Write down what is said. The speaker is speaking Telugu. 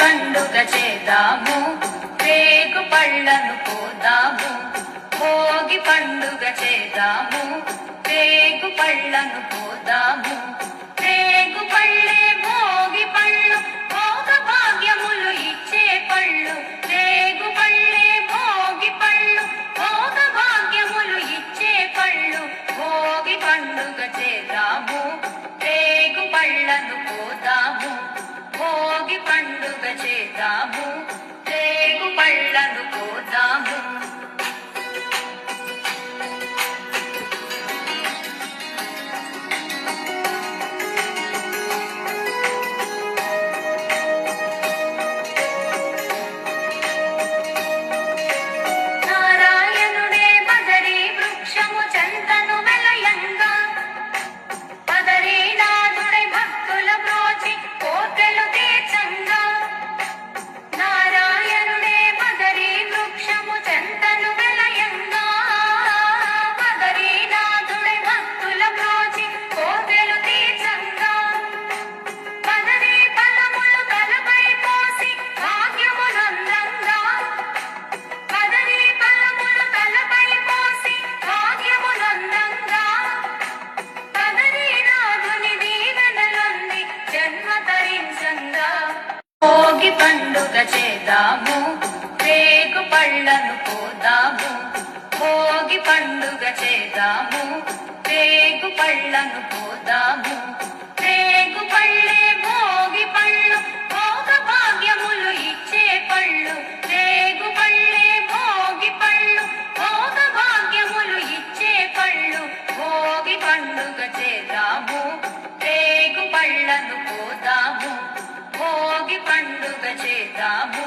పండుగ చేద్దాము, రేగు పళ్ళను పోదాము. భోగి పండుగ చేద్దాము, రేగు పళ్ళను పోదాము. రేగు పళ్ళే భోగి పళ్ళు, భోగ భాగ్యములు ఇచ్చే పళ్ళు. రేగు పళ్ళే భోగి పళ్ళు, భోగ భాగ్యములు ఇచ్చే పళ్ళు. భోగి పండుగ చేద్దాము, రేగు పళ్ళను పోదాము. భోగి పండుగ చేద్దాము, రేగు పళ్ళను పోదాము. నారాయణుడే బదరీ వృక్షము చెంతను వెలయంగా, బదరీనాథుడై భక్తుల బ్రోచి కోర్కెలు తీర్చంగా. నారాయణుడే బదరీ వృక్షము చెంతను వెలయంగా, బదరీనాథుడై భక్తుల బ్రోచి కోర్కెలు తీర్చంగా. బదరీ ఫలములు తలపై పోసి భాగ్యమునందంగా, బదరీ ఫలములు తలపై పోసి భాగ్యమునందంగా. బదరీనాథుని దీవెనలొంది జన్మ తరించంగా. భోగి పండుగ చేద్దాము, రేగు పళ్ళను పోదాము. భోగి పండుగ చేద్దాము, రేగు పళ్ళను పోదాము. రేగు పళ్ళే భోగి పళ్ళు, భోగ భాగ్యములు ఇచ్చే పళ్ళు. రేగు పళ్ళే భోగి పళ్ళు, భోగ భాగ్యములు ఇచ్చే పళ్ళు. భోగి పండుగ చేద్దాము, రేగు పళ్ళను పోదాము. భోగి పండుగ చేద్దాము,